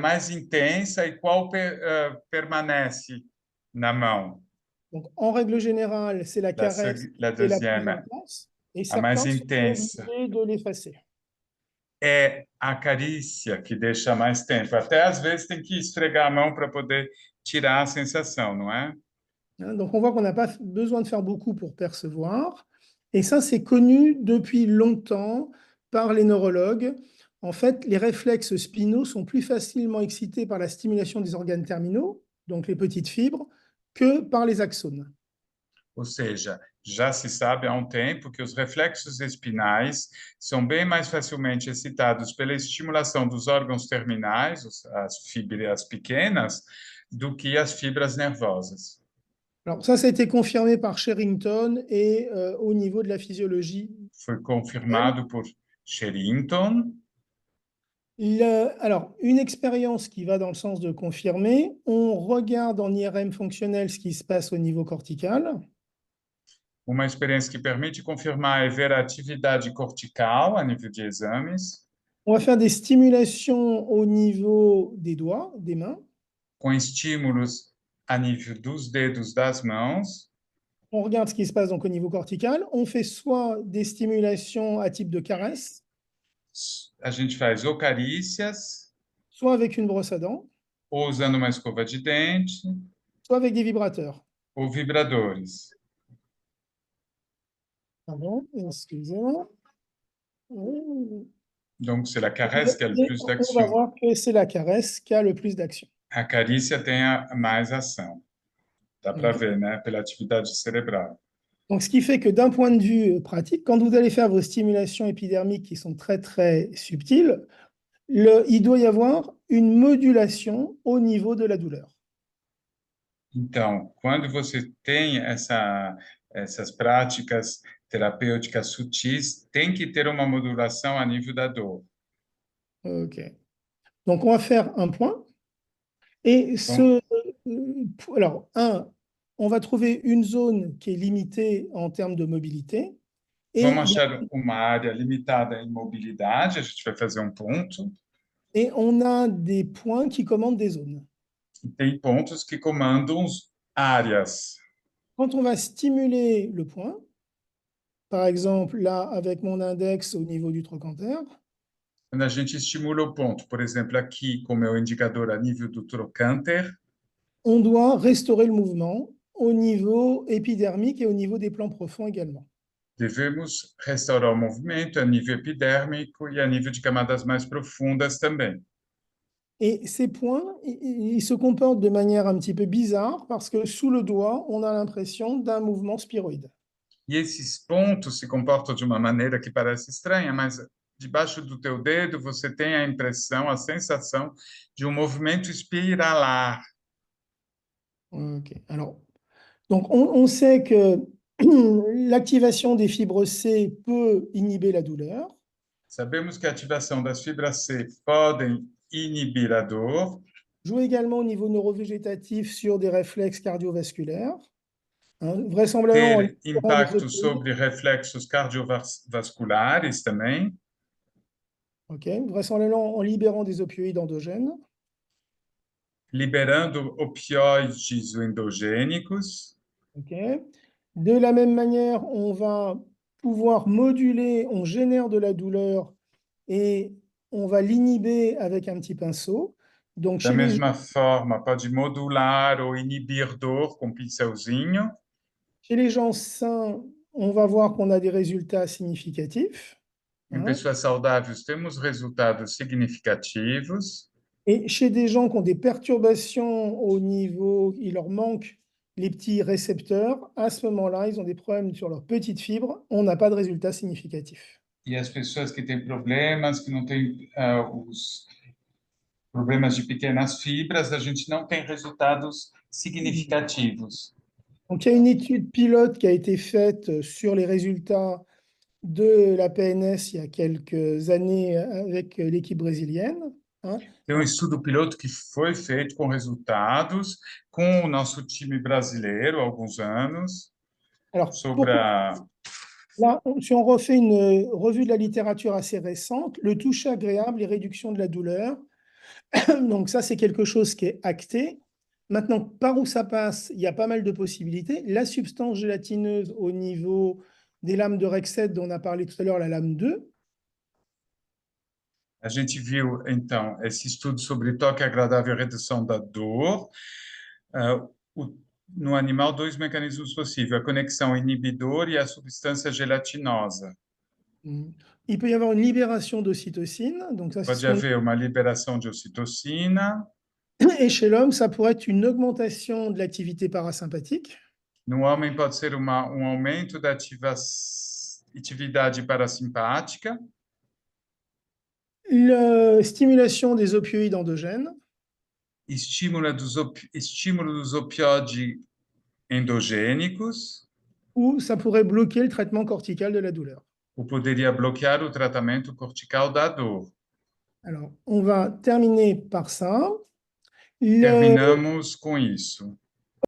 mais intensa e qual permanece na mão? Donc, en règle générale, c'est la caresse La qui est la plus deuxième, intense et a mais certains sont intensa. obligés de l'effacer. É a carícia que deixa mais tempo. Até às vezes tem que esfregar a mão para poder tirar a sensação, não é? Hein. Donc, on voit qu'on n'a pas besoin de faire beaucoup pour percevoir. Et ça, c'est connu depuis longtemps par les neurologues. En fait, les réflexes spinaux sont plus facilement excités par la stimulation des organes terminaux, donc les petites fibres, que par les axones. Ou seja, já se sabe há um tempo que os reflexos espinais são bem mais facilmente excitados pela estimulação dos órgãos terminais, as fibras pequenas, do que as fibras nervosas. Alors ça a été confirmé par Sherrington et au niveau de la physiologie. Foi confirmado por Sherrington. Alors, une expérience qui va dans le sens de confirmer, on regarde en IRM fonctionnel ce qui se passe au niveau cortical. Uma experiência que permite confirmar e ver a atividade cortical a nível de exames, On va faire des stimulations au niveau des doigts, des mains. com estímulos a nível dos dedos das mãos. On regarde ce qui se passe donc au niveau cortical. On fait soit des stimulations à type de caresse, A gente faz ou carícias, soit avec une brosse à dents, ou usando uma escova de dente, soit avec des vibrateurs. ou vibradores. Pardon, excusez-moi. Donc, c'est la caresse qui a le Et plus on va d'action. voir que c'est la caresse qui a le plus d'action. A carícia tem a mais ação. Dá para Ok. ver, né? Pela atividade cerebral. Donc, ce qui fait que d'un point de vue pratique, quand vous allez faire vos stimulations épidermiques qui sont très, très subtiles, il doit y avoir une modulation au niveau de la douleur. Então, quando você tem essas práticas terapêuticas sutis, tem que ter uma modulação a nível da dor. Ok. Donc, on va faire un point. Et Então, alors, on va trouver une zone qui est limitée en termes de mobilité. Et, vamos achar uma área limitada em mobilidade, a gente vai fazer um ponto. et on a des points qui commandent des zones. E tem pontos que comandam áreas. Quand on va stimuler le point, par exemple, là, avec mon index au niveau du trochanter, Quando a gente estimula o ponto, por exemplo, aqui com o meu indicador a nível do trochanter, on doit restaurer le mouvement au niveau épidermique et au niveau des plans profonds également. devemos restaurar o movimento a nível epidérmico e a nível de camadas mais profundas também. Et ces points, ils se comportent de manière un petit peu bizarre parce que sous le doigt, on a l'impression d'un mouvement spiroïde. E esses pontos se comportam de uma maneira que parece estranha, mas debaixo do teu dedo você tem a impressão, a sensação de um movimento espiralar. Ok. Alors, donc on sait que l'activation des fibres C peut inhiber la douleur. Sabemos que a ativação das fibras C podem inibir a dor, Joue également au niveau neurovégétatif sur des réflexes cardiovasculaires. Hein, vraisemblablement en ter libérant des impacto opioïdes. sobre reflexos cardiovasculares também, Ok. Vraisemblablement en libérant des opioïdes endogènes. liberando opioides endogênicos. Ok. De la même manière, on va pouvoir moduler, on génère de la douleur et on va l'inhiber avec un petit pinceau. Donc, Da mesma forma, pode modular ou inibir dor com pincelzinho. chez les gens sains, on va voir qu'on a des résultats significatifs. Em Hein. pessoas saudáveis, temos resultados significativos. Et chez des gens qui ont des perturbations au niveau, il leur manque les petits récepteurs, à ce moment-là, ils ont des problèmes sur leurs petites fibres, on n'a pas de résultats significatifs. E as pessoas que têm problemas, que não têm os problemas de pequenas fibras, a gente não tem resultados significativos. Donc, il y a une étude pilote qui a été faite sur les résultats de la PNS il y a quelques années avec l'équipe brésilienne. Hein. Tem um estudo piloto que foi feito com resultados com o nosso time brasileiro há alguns anos Alors, sobre a là, si on refait une revue de la littérature assez récente, le toucher agréable et réduction de la douleur, Donc ça, c'est quelque chose qui est acté. Maintenant, par où ça passe, il y a pas mal de possibilités. La substance gélatineuse au niveau des lames de Rexed dont on a parlé tout à l'heure, la lame 2. A gente viu, então, esse estudo sobre toque agradável e redução da dor. Uh, no animal, dois mecanismos possíveis: a conexão inibidor e a substância gelatinosa. Il peut y avoir une libération d'ocytocine. Donc ça, c'est ce Pode qu'on... haver uma liberação de ocitocina. Et chez l'homme, ça pourrait être une augmentation de l'activité parasympathique. No homem, pode ser aumento da atividade parasimpática. La stimulation des opioïdes endogènes. Estímulo dos opioides endogênicos. Ou ça pourrait bloquer le traitement cortical de la douleur. Ou poderia bloquear o tratamento cortical da dor. Alors, on va terminer par ça. Terminamos com isso.